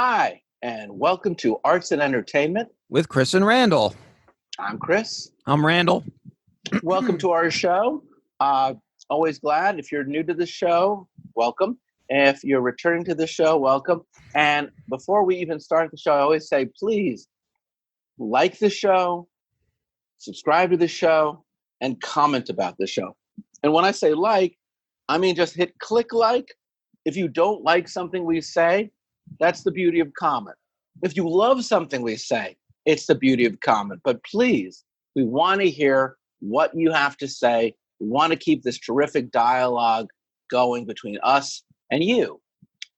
Hi, and welcome to Arts and Entertainment. With Chris and Randall. I'm Chris. I'm Randall. Welcome to our show. Always glad. If you're new to the show, welcome. If you're returning to the show, welcome. And before we even start the show, I always say, please like the show, subscribe to the show, and comment about the show. And when I say like, I mean just hit click like. If you don't like something we say, that's the beauty of comment. If you love something we say, it's the beauty of comment. But please, we want to hear what you have to say. We want to keep this terrific dialogue going between us and you.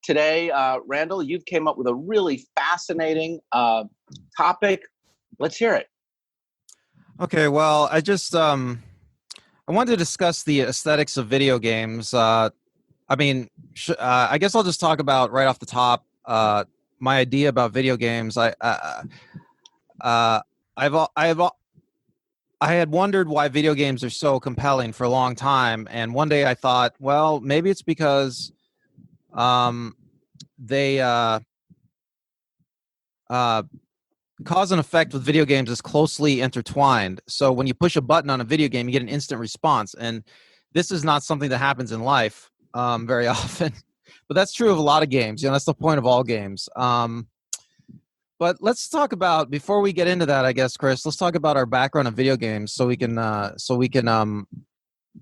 Today, Randall, you've came up with a really fascinating topic. Let's hear it. Okay, well, I wanted to discuss the aesthetics of video games. I guess I'll just talk about right off the top my idea about video games. I had wondered why video games are so compelling for a long time, and one day I thought, well, maybe it's because they cause and effect with video games is closely intertwined. So when you push a button on a video game, you get an instant response, and this is not something that happens in life very often. But that's true of a lot of games. That's the point of all games. But let's talk about, before we get into that, I guess, Chris, let's talk about our background in video games so we can let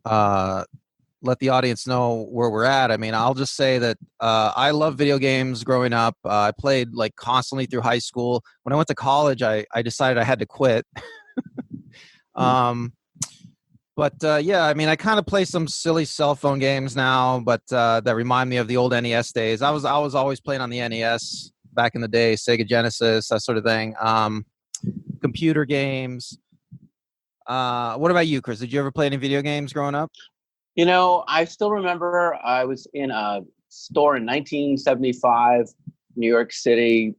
the audience know where we're at. I mean, I'll just say that I love video games growing up. I played like constantly through high school. When I went to college, I decided I had to quit. Yeah, I mean, I kind of play some silly cell phone games now, but that remind me of the old NES days. I was always playing on the NES back in the day, Sega Genesis, that sort of thing. Computer games. What about you, Chris? Did you ever play any video games growing up? I still remember I was in a store in 1975, New York City,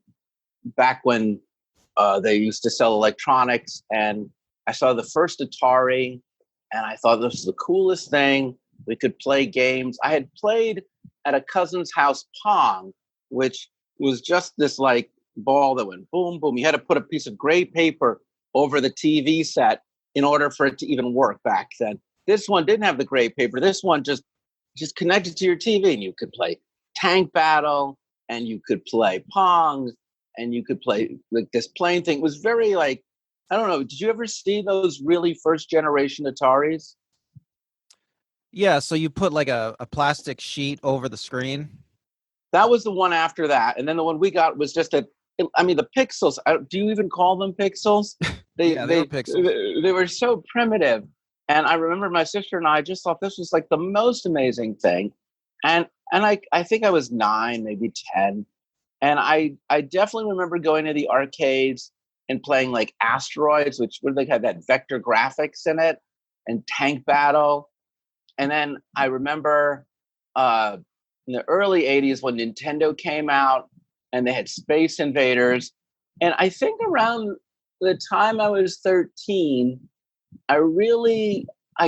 back when they used to sell electronics, and I saw the first Atari, and I thought this was the coolest thing. We could play games. I had played at a cousin's house Pong, which was just this like ball that went boom, boom. You had to put a piece of gray paper over the TV set in order for it to even work back then. This one didn't have the gray paper. This one just connected to your TV, and you could play Tank Battle, and you could play Pong, and you could play like this plane thing. It was very like, I don't know. Did you ever see those really first generation Ataris? Yeah, so you put like a plastic sheet over the screen. That was the one after that. And then the one we got was just the pixels. Do you even call them pixels? They were pixels. They were so primitive. And I remember my sister and I just thought this was like the most amazing thing. And I think I was 9, maybe 10. And I definitely remember going to the arcades and playing like Asteroids, which would like have that vector graphics in it, and Tank Battle. And then I remember in the early 80s when Nintendo came out and they had Space Invaders. And I think around the time I was 13, I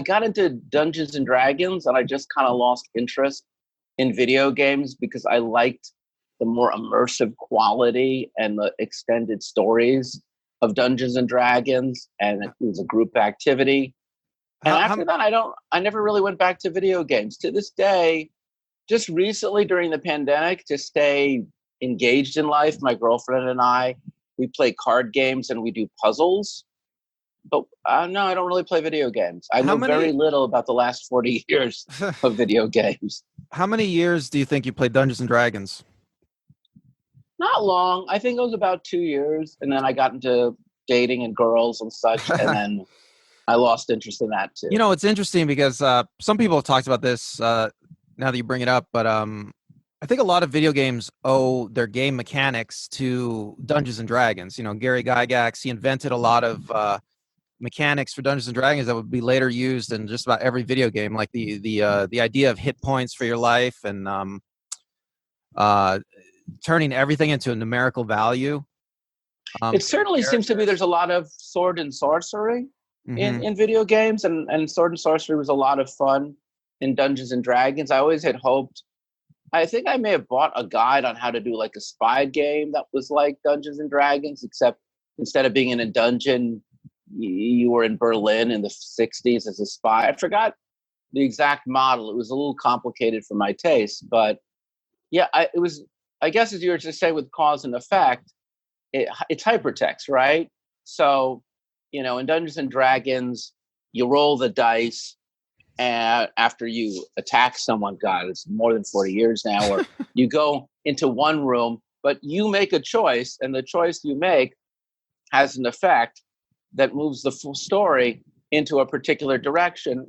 got into Dungeons and Dragons, and I just kind of lost interest in video games because I liked the more immersive quality and the extended stories of Dungeons and Dragons, and it was a group activity. And after that, I never really went back to video games. To this day, just recently during the pandemic, to stay engaged in life, my girlfriend and I, we play card games and we do puzzles. But no, I don't really play video games. I know very little about the last 40 years of video games. How many years do you think you played Dungeons and Dragons? Not long. I think it was about 2 years. And then I got into dating and girls and such. And then I lost interest in that too. It's interesting because some people have talked about this now that you bring it up. But I think a lot of video games owe their game mechanics to Dungeons and Dragons. Gary Gygax, he invented a lot of mechanics for Dungeons and Dragons that would be later used in just about every video game, like the idea of hit points for your life and turning everything into a numerical value. It certainly seems to be there's a lot of sword and sorcery in video games, and sword and sorcery was a lot of fun in Dungeons and Dragons. I always had hoped I think I may have bought a guide on how to do like a spy game that was like Dungeons and Dragons, except instead of being in a dungeon, you were in Berlin in the 60s as a spy. I forgot the exact model. It was a little complicated for my taste, but yeah, it was, I guess, as you were just saying with cause and effect, it's hypertext, right? So, in Dungeons and Dragons, you roll the dice, and after you attack someone, God, it's more than 40 years now, or you go into one room, but you make a choice, and the choice you make has an effect that moves the full story into a particular direction.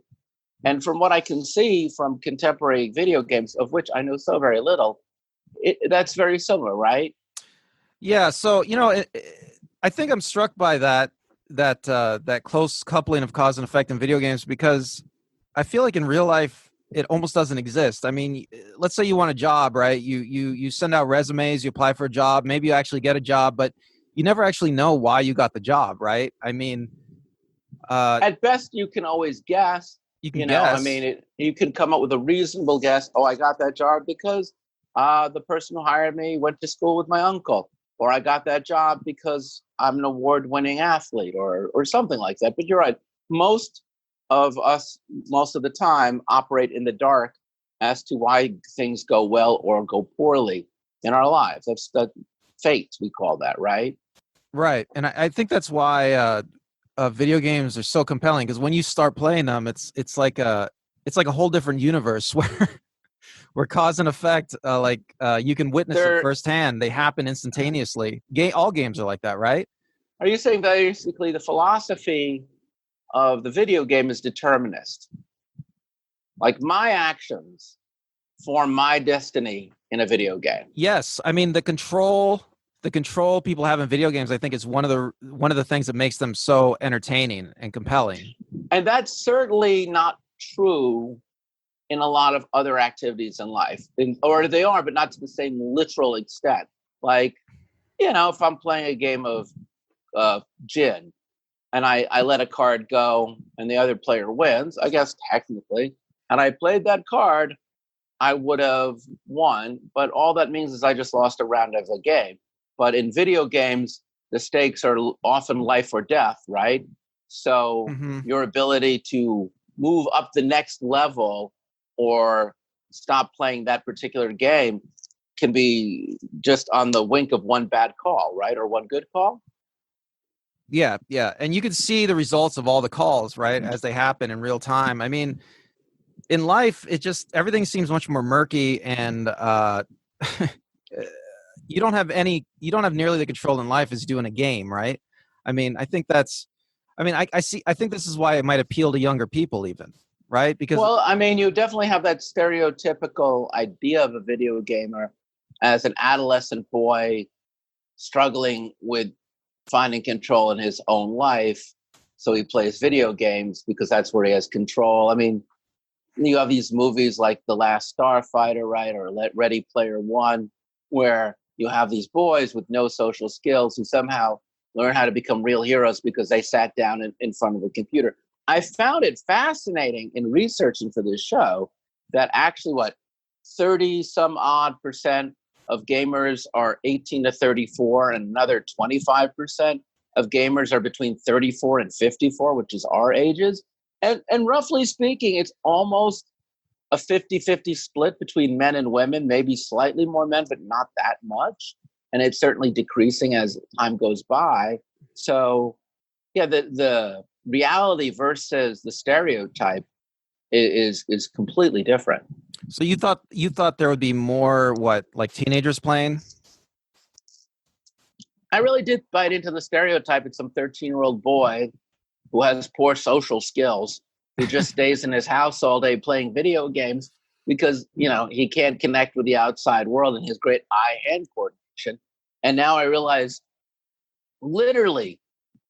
And from what I can see from contemporary video games, of which I know so very little, that's very similar, right? Yeah. So, I think I'm struck by that close coupling of cause and effect in video games, because I feel like in real life it almost doesn't exist. I mean, let's say you want a job, right? You send out resumes, you apply for a job, maybe you actually get a job, but you never actually know why you got the job, right? I mean, at best you can always guess. You can guess. I mean, you can come up with a reasonable guess. Oh, I got that job because the person who hired me went to school with my uncle, or I got that job because I'm an award-winning athlete, or something like that. But you're right. Most of us, most of the time, operate in the dark as to why things go well or go poorly in our lives. That's the fate, we call that, right? Right. And I think that's why video games are so compelling, because when you start playing them, it's like a whole different universe where cause and effect, you can witness it firsthand. They happen instantaneously. All games are like that, right? Are you saying basically the philosophy of the video game is determinist? Like my actions form my destiny in a video game. Yes. I mean, the control people have in video games, I think, is one of the things that makes them so entertaining and compelling. And that's certainly not true in a lot of other activities in life, or they are, but not to the same literal extent. Like, if I'm playing a game of gin and I let a card go and the other player wins, I guess technically, and I played that card, I would have won, but all that means is I just lost a round of the game. But in video games, the stakes are often life or death, right? So your ability to move up the next level or stop playing that particular game can be just on the wink of one bad call, right? Or one good call. Yeah, yeah. And you can see the results of all the calls, right, as they happen in real time. I mean, in life, everything seems much more murky, and you don't have nearly the control in life as you do in a game, right? I mean, I think I think this is why it might appeal to younger people even, right? Because, well, I mean, you definitely have that stereotypical idea of a video gamer as an adolescent boy struggling with finding control in his own life. So he plays video games because that's where he has control. I mean, you have these movies like The Last Starfighter, right? Or Ready Player One, where you have these boys with no social skills who somehow learn how to become real heroes because they sat down in front of a computer. I found it fascinating in researching for this show that actually 30 some odd percent of gamers are 18 to 34, and another 25% of gamers are between 34 and 54, which is our ages. And roughly speaking, it's almost a 50-50 split between men and women, maybe slightly more men, but not that much. And it's certainly decreasing as time goes by. So, yeah, the reality versus the stereotype is completely different. So you thought there would be more like teenagers playing? I really did bite into the stereotype. It's some 13-year-old boy who has poor social skills, who just stays in his house all day playing video games because, he can't connect with the outside world and his great eye-hand coordination. And now I realize literally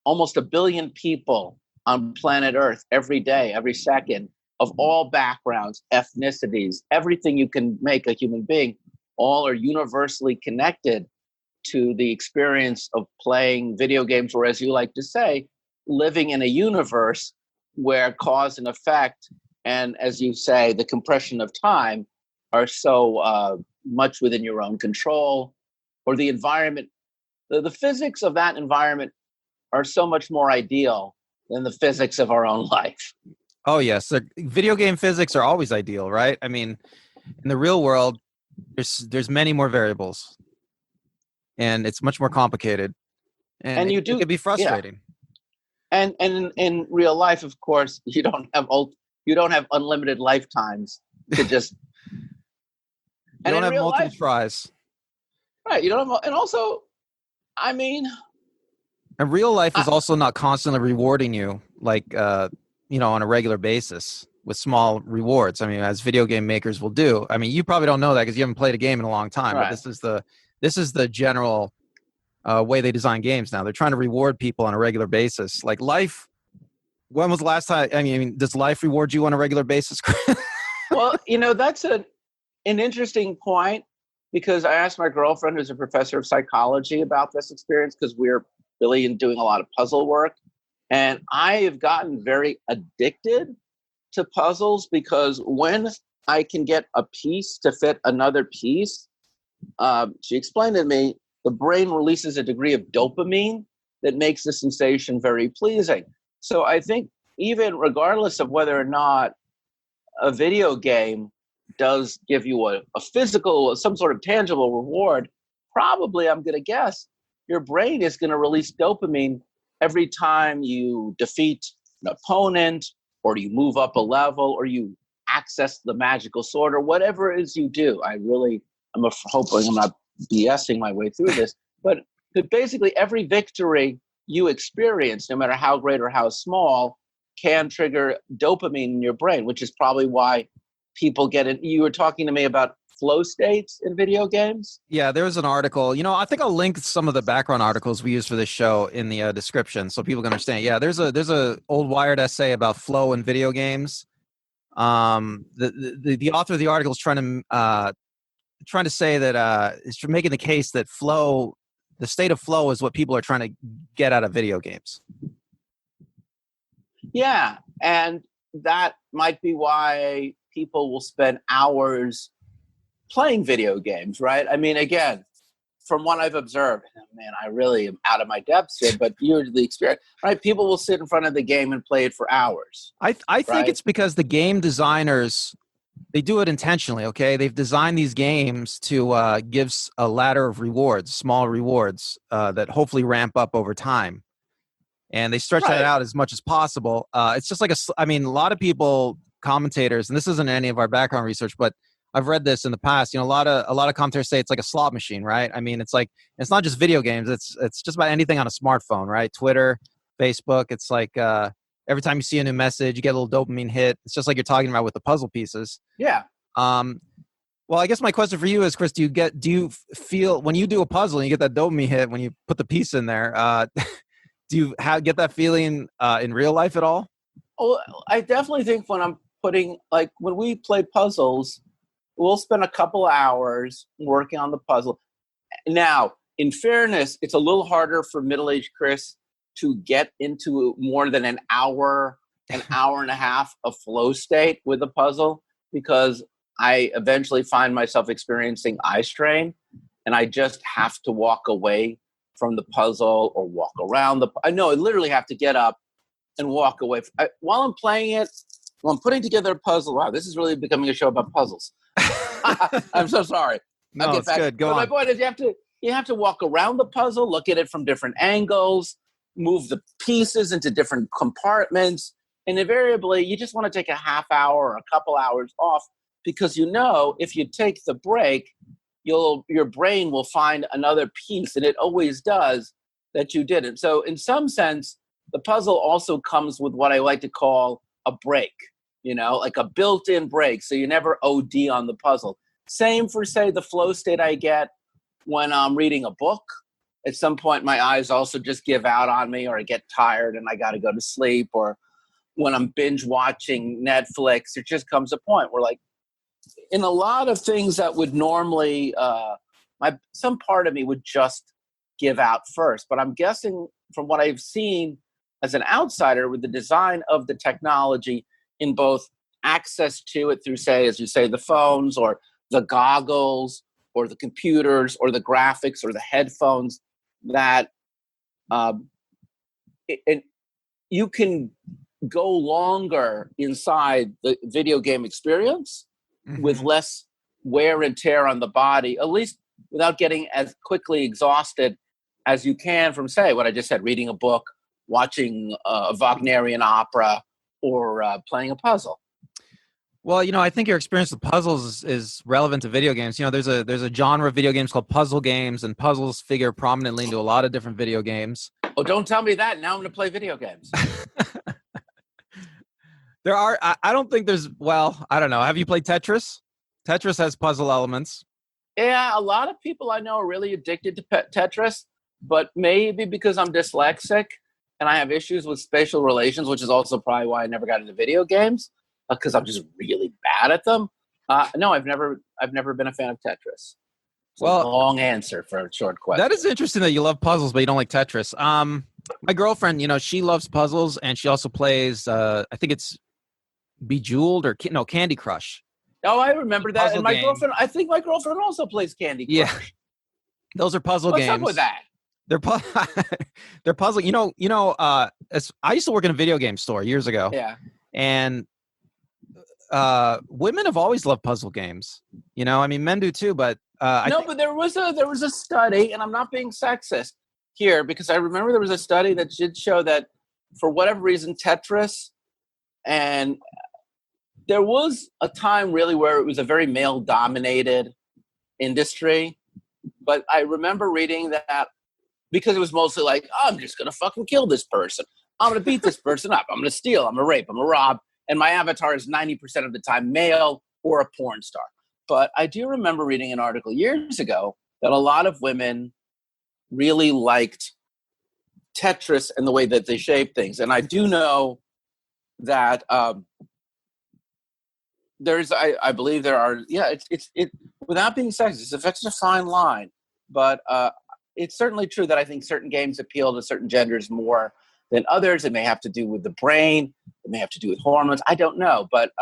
almost 1 billion people on planet Earth every day, every second, of all backgrounds, ethnicities, everything you can make a human being, all are universally connected to the experience of playing video games, or as you like to say, living in a universe where cause and effect, and as you say, the compression of time are so much within your own control, or the environment, the physics of that environment are so much more ideal than the physics of our own life. Oh yes, video game physics are always ideal, right? I mean, in the real world, there's many more variables, and it's much more complicated, and And you it do, can be yeah. frustrating. And in real life, of course, you don't have unlimited lifetimes to just. You And don't in have real multiple life, tries. right? You don't have, and also, I mean, And real life is also not constantly rewarding you like on a regular basis with small rewards. I mean, as video game makers will do. I mean, you probably don't know that because you haven't played a game in a long time. right. But this is the general way they design games now. They're trying to reward people on a regular basis. Like life. When was the last time? I mean, does life reward you on a regular basis? Well, that's an interesting point, because I asked my girlfriend, who's a professor of psychology, about this experience, because we're really doing a lot of puzzle work. And I have gotten very addicted to puzzles, because when I can get a piece to fit another piece, she explained to me, the brain releases a degree of dopamine that makes the sensation very pleasing. So I think even regardless of whether or not a video game does give you a physical, some sort of tangible reward, probably, I'm going to guess, your brain is going to release dopamine every time you defeat an opponent, or you move up a level, or you access the magical sword, or whatever it is you do. I'm hoping I'm not BSing my way through this, but basically every victory you experience, no matter how great or how small, can trigger dopamine in your brain, which is probably why people get it. You were talking to me about flow states in video games. Yeah, there was an article. I think I'll link some of the background articles we use for this show in the description so people can understand. Yeah, there's a old Wired essay about flow in video games. The author of the article is trying to say that is making the case that flow, the state of flow, is what people are trying to get out of video games. Yeah, and that might be why people will spend hours playing video games, right? I mean, again, from what I've observed, man, I really am out of my depths here, but you're the experience, right? People will sit in front of the game and play it for hours. I think it's because the game designers, they do it intentionally, okay? They've designed these games to give a ladder of rewards, small rewards that hopefully ramp up over time. And they stretch that out as much as possible. It's just like a lot of people, commentators, and this isn't any of our background research, but I've read this in the past. A lot of commentators say it's like a slot machine, right? I mean, it's not just video games. It's just about anything on a smartphone, right? Twitter, Facebook. It's like every time you see a new message, you get a little dopamine hit. It's just like you're talking about with the puzzle pieces. Yeah. Well, I guess my question for you is, Chris, do you feel when you do a puzzle and you get that dopamine hit when you put the piece in there? Do you get that feeling in real life at all? Oh, I definitely think when we play puzzles, we'll spend a couple hours working on the puzzle. Now, in fairness, it's a little harder for middle-aged Chris to get into more than an hour and a half of flow state with a puzzle, because I eventually find myself experiencing eye strain, and I just have to walk away from the puzzle or walk around I literally have to get up and walk away. While I'm playing it, while I'm putting together a puzzle. Wow, this is really becoming a show about puzzles. I'm so sorry. No, it's good. Go on. My point is, you have to walk around the puzzle, look at it from different angles, move the pieces into different compartments, and invariably, you just want to take a half hour or a couple hours off, because if you take the break, your brain will find another piece, and it always does, that you didn't. So in some sense, the puzzle also comes with what I like to call a break, like a built-in break, so you never OD on the puzzle. Same for, say, the flow state I get when I'm reading a book. At some point, my eyes also just give out on me, or I get tired and I got to go to sleep, or when I'm binge watching Netflix, it just comes a point where, like, in a lot of things that would normally, some part of me would just give out first. But I'm guessing from what I've seen as an outsider with the design of the technology, in both access to it through, say, as you say, the phones, or the goggles or the computers or the graphics or the headphones that you can go longer inside the video game experience with less wear and tear on the body, at least without getting as quickly exhausted as you can from, say, what I just said, reading a book, watching a Wagnerian opera, or playing a puzzle. Well, I think your experience with puzzles is relevant to video games. There's a genre of video games called puzzle games, and puzzles figure prominently into a lot of different video games. Oh, don't tell me that. Now I'm going to play video games. There are, I don't think there's, well, I don't know. Have you played Tetris? Tetris has puzzle elements. Yeah, a lot of people I know are really addicted to Tetris, but maybe because I'm dyslexic and I have issues with spatial relations, which is also probably why I never got into video games, because I'm just really bad at them. No, I've never been a fan of Tetris. Well, a long answer for a short question. That is interesting that you love puzzles, but you don't like Tetris. My girlfriend, she loves puzzles, and she also plays, I think it's Bejeweled or Candy Crush. Oh, I remember that. And girlfriend, I think my girlfriend also plays Candy Crush. Yeah, those are puzzle games. What's up with that? They're puzzle. I used to work in a video game store years ago. Yeah, and women have always loved puzzle games. Men do too, but but there was a study, and I'm not being sexist here, because I remember there was a study that did show that for whatever reason, Tetris, and there was a time really where it was a very male-dominated industry, but I remember reading that because it was mostly like, I'm just going to fucking kill this person. I'm going to beat this person up. I'm going to steal. I'm going to rape. I'm going to rob. And my avatar is 90% of the time male or a porn star. But I do remember reading an article years ago that a lot of women really liked Tetris and the way that they shape things. And I do know that I believe there are, it's without being sexist, it's such a fine line. But it's certainly true that I think certain games appeal to certain genders more than others. It may have to do with the brain. It may have to do with hormones. I don't know. But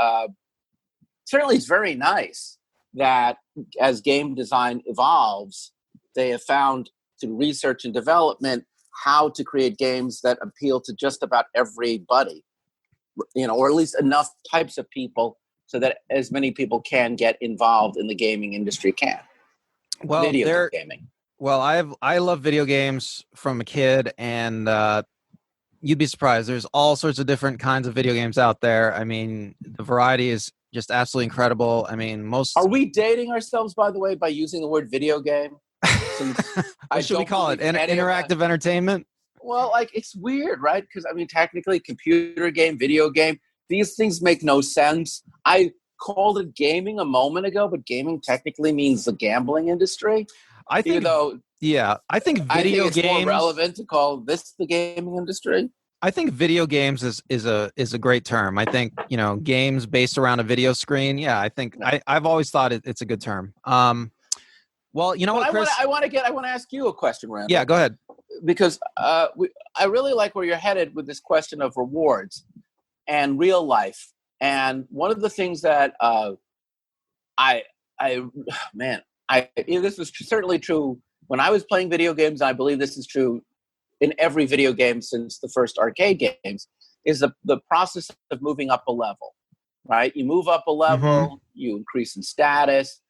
certainly it's very nice that as game design evolves, they have found through research and development how to create games that appeal to just about everybody, or at least enough types of people so that as many people can get involved in the gaming industry can. Well, video gaming. Well, I love video games from a kid, and you'd be surprised. There's all sorts of different kinds of video games out there. I mean, the variety is just absolutely incredible. I mean, Are we dating ourselves, by the way, by using the word video game? What should we call it? Interactive entertainment? Well, it's weird, right? Because, technically, computer game, video game, these things make no sense. I called it gaming a moment ago, but gaming technically means the gambling industry. I think video games it's more relevant to call this the gaming industry. I think video games is a great term. I think games based around a video screen. Yeah, I think I've always thought it's a good term. Well, what, Chris? I want to ask you a question, Randall. Yeah, go ahead. Because I really like where you're headed with this question of rewards and real life. And one of the things that this was certainly true when I was playing video games, and I believe this is true in every video game since the first arcade games, is the process of moving up a level, right? You move up a level, you increase in status.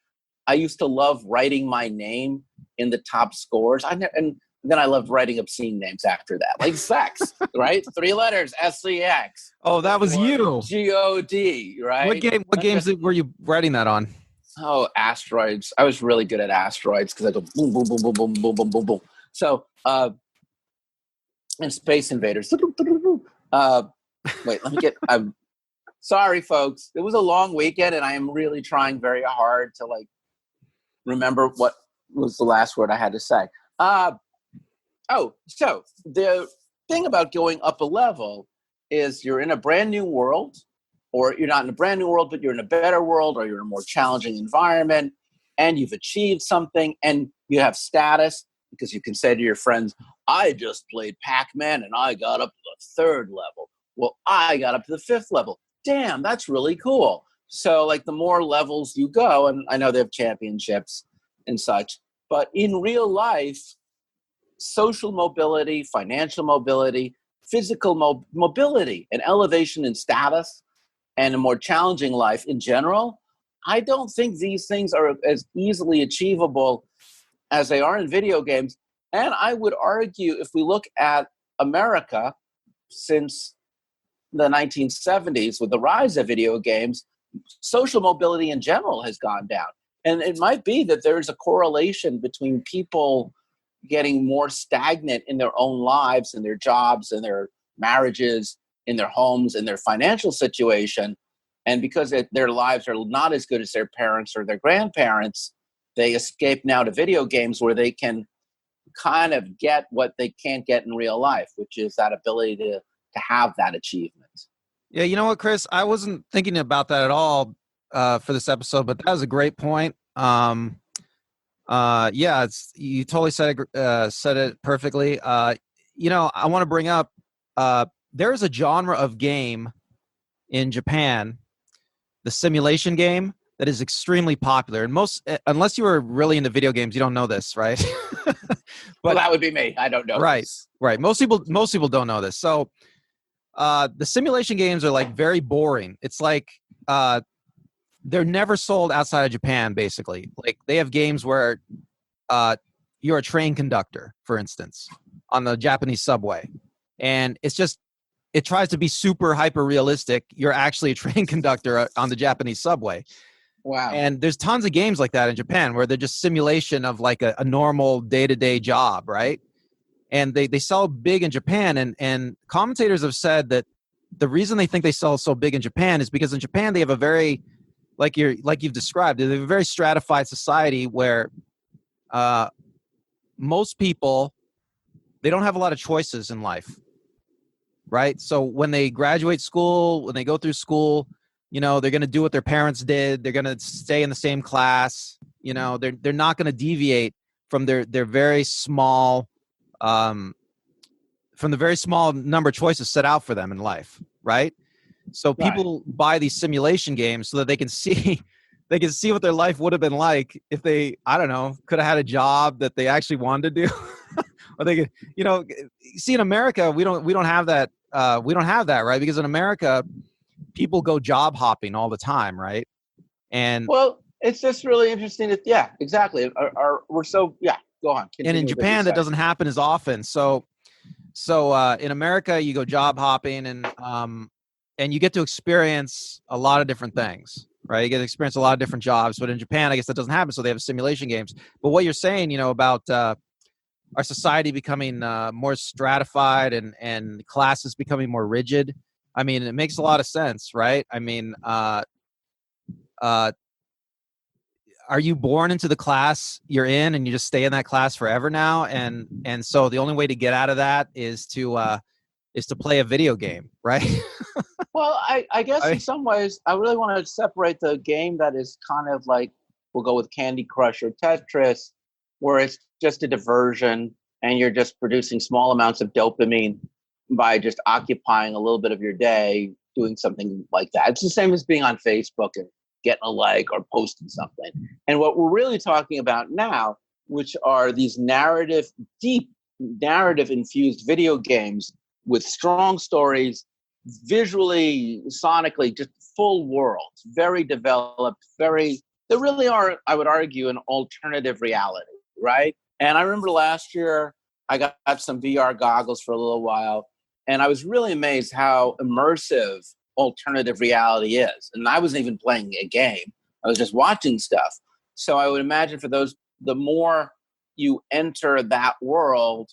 I used to love writing my name in the top scores. And then I loved writing obscene names after that, like sex, right? 3 letters, SCX. Oh, that was you. GOD, right? What games were you writing that on? Oh, Asteroids. I was really good at Asteroids because I go boom, boom, boom, boom, boom, boom, boom, boom, boom. So, and Space Invaders. Wait, let me get. I'm sorry, folks. It was a long weekend, and I am really trying very hard to remember what was the last word I had to say. So the thing about going up a level is you're in a brand new world, or you're not in a brand new world, but you're in a better world, or you're in a more challenging environment, and you've achieved something, and you have status because you can say to your friends, I just played Pac-Man and I got up to the 3rd level. Well, I got up to the 5th level. Damn, that's really cool. So like the more levels you go, and I know they have championships and such, but in real life, social mobility, financial mobility, physical mobility, and elevation in status, and a more challenging life in general, I don't think these things are as easily achievable as they are in video games. And I would argue, if we look at America since the 1970s with the rise of video games, social mobility in general has gone down. And it might be that there's a correlation between people getting more stagnant in their own lives and their jobs and their marriages, in their homes, and their financial situation. And because their lives are not as good as their parents or their grandparents, they escape now to video games where they can kind of get what they can't get in real life, which is that ability to have that achievement. Yeah, you know what, Chris? I wasn't thinking about that at all for this episode, but that was a great point. Yeah, you totally said it perfectly. You know, I want to bring up there's a genre of game in Japan, the simulation game, that is extremely popular. And unless you are really into video games, you don't know this, right? Well, that would be me. I don't know. Right, this. right. Most people don't know this. So the simulation games are like very boring. It's like they're never sold outside of Japan, basically. Like they have games where you're a train conductor, for instance, on the Japanese subway. And it tries to be super hyper realistic. You're actually a train conductor on the Japanese subway. Wow. And there's tons of games like that in Japan where they're just simulation of like a normal day-to-day job, right? And they sell big in Japan. And commentators have said that the reason they think they sell so big in Japan is because in Japan they have a very, like you've described, they have a very stratified society where most people, they don't have a lot of choices in life, right? So when they graduate school, when they go through school, you know, they're going to do what their parents did. They're going to stay in the same class. You know, they're not going to deviate from their very small, from the very small number of choices set out for them in life, right? So people buy these simulation games so that they can see what their life would have been like if they, I don't know, could have had a job that they actually wanted to do. Or they could, you know, see, in America, we don't have that. We don't have that, right? Because in America, people go job hopping all the time, right? And well, it's just really interesting. Yeah, exactly. We're so, yeah, go on. And in Japan, that doesn't happen as often. So in America, you go job hopping and you get to experience a lot of different things, right? You get to experience a lot of different jobs. But in Japan, I guess that doesn't happen. So they have simulation games. But what you're saying, you know, about our society becoming more stratified and classes becoming more rigid, I mean, it makes a lot of sense, right? I mean, are you born into the class you're in and you just stay in that class forever now? And so the only way to get out of that is to play a video game, right? Well, I guess in some ways, I really want to separate the game that is kind of like, we'll go with Candy Crush or Tetris, where it's just a diversion and you're just producing small amounts of dopamine by just occupying a little bit of your day doing something like that. It's the same as being on Facebook and getting a like or posting something. And what we're really talking about now, which are these deep narrative infused video games with strong stories, visually, sonically, just full worlds, very developed, they really are, I would argue, an alternative reality, right? And I remember last year, I got some VR goggles for a little while, and I was really amazed how immersive alternative reality is. And I wasn't even playing a game. I was just watching stuff. So I would imagine for those, the more you enter that world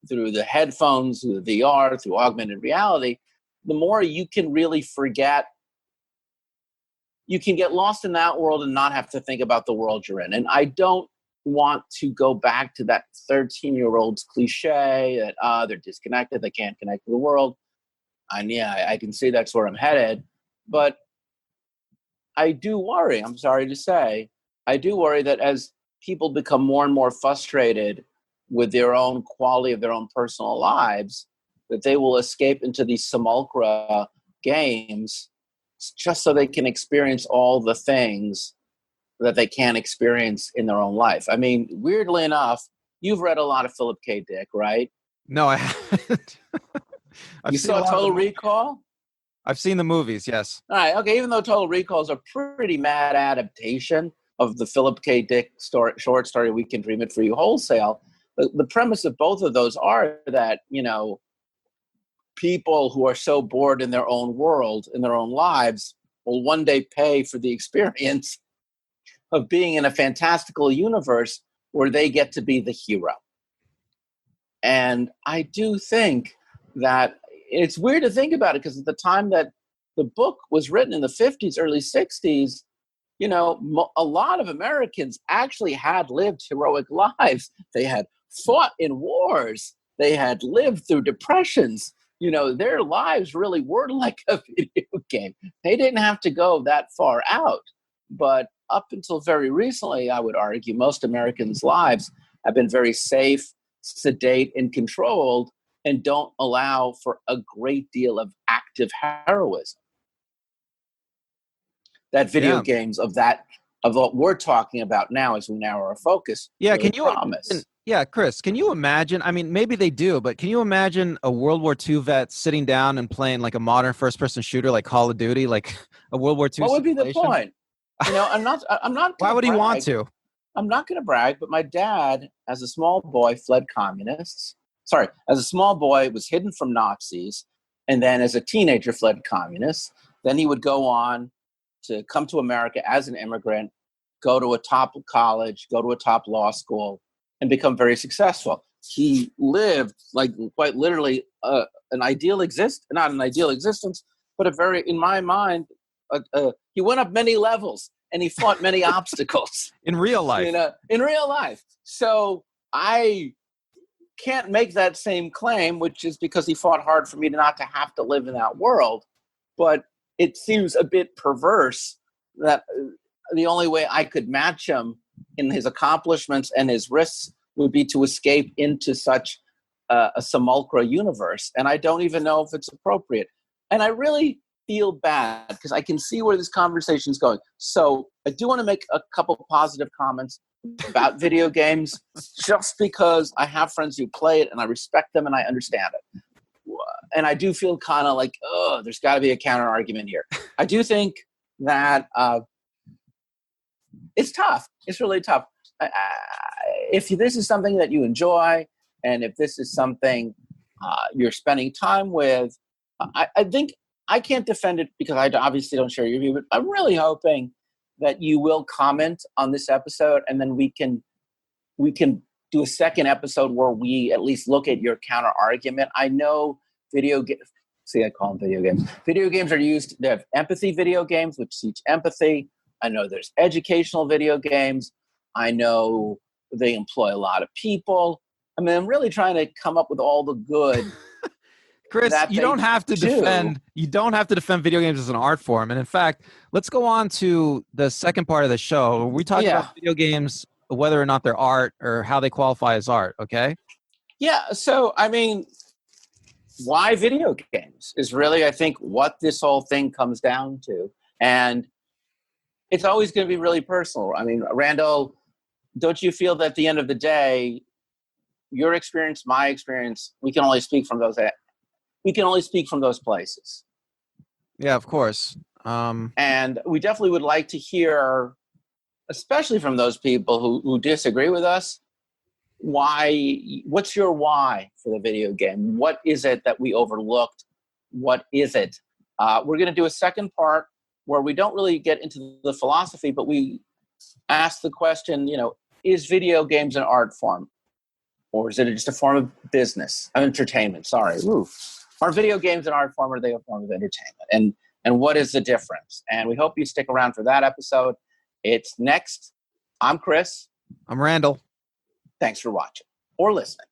through the headphones, through the VR, through augmented reality, the more you can really forget. You can get lost in that world and not have to think about the world you're in. And I don't want to go back to that 13-year-old's cliche that they're disconnected, they can't connect to the world. And yeah, I can see that's where I'm headed. But I do worry, I'm sorry to say, I do worry that as people become more and more frustrated with their own quality of their own personal lives, that they will escape into these simulacra games just so they can experience all the things that they can't experience in their own life. I mean, weirdly enough, you've read a lot of Philip K. Dick, right? No, I haven't. You saw Total Recall? I've seen the movies, yes. All right, okay, even though Total Recall is a pretty mad adaptation of the Philip K. Dick short story, We Can Dream It For You Wholesale, the premise of both of those are that, people who are so bored in their own world, in their own lives, will one day pay for the experience of being in a fantastical universe where they get to be the hero. And I do think that it's weird to think about it, because at the time that the book was written in the 50s, early 60s, a lot of Americans actually had lived heroic lives. They had fought in wars. They had lived through depressions. Their lives really were like a video game. They didn't have to go that far out. But up until very recently, I would argue, most Americans' lives have been very safe, sedate, and controlled, and don't allow for a great deal of active heroism. That video games of what we're talking about now, as we narrow our focus. Yeah, really can you promise. Yeah, Chris, can you imagine? I mean, maybe they do, but can you imagine a World War II vet sitting down and playing like a modern first-person shooter like Call of Duty, like a World War II? What would be the point? I'm not. Why would he want to? I'm not going to brag, but my dad, as a small boy, fled communists. Sorry, as a small boy, was hidden from Nazis, and then as a teenager, fled communists. Then he would go on to come to America as an immigrant, go to a top college, go to a top law school, and become very successful. He lived, like, quite literally not an ideal existence, but a very, in my mind, he went up many levels and he fought many obstacles. In real life. In real life. So I can't make that same claim, which is because he fought hard for me not to have to live in that world. But it seems a bit perverse that the only way I could match him in his accomplishments and his risks would be to escape into such a simulacra universe. And I don't even know if it's appropriate. And I really feel bad because I can see where this conversation is going. So I do want to make a couple positive comments about video games, just because I have friends who play it and I respect them and I understand it. And I do feel kind of like, oh, there's got to be a counter argument here. I do think that it's tough. It's really tough. If this is something that you enjoy, and if this is something you're spending time with, I think I can't defend it because I obviously don't share your view, but I'm really hoping that you will comment on this episode, and then we can do a second episode where we at least look at your counter argument. I know I call them video games. Video games are used. They have empathy video games, which teach empathy. I know there's educational video games. I know they employ a lot of people. I mean, I'm really trying to come up with all the good. Chris, you don't have to defend video games as an art form. And in fact, let's go on to the second part of the show. We talk about video games, whether or not they're art or how they qualify as art. Okay. Yeah. So, I mean, why video games is really, I think, what this whole thing comes down to. And it's always going to be really personal. I mean, Randall, don't you feel that at the end of the day, your experience, my experience, we can only speak from those places. Yeah, of course. And we definitely would like to hear, especially from those people who disagree with us, what's your why for the video game? What is it that we overlooked? What is it? We're going to do a second part where we don't really get into the philosophy, but we ask the question, is video games an art form? Or is it just a form of business, of entertainment? Sorry. Ooh. Are video games an art form, or are they a form of entertainment? And what is the difference? And we hope you stick around for that episode. It's next. I'm Chris. I'm Randall. Thanks for watching or listening.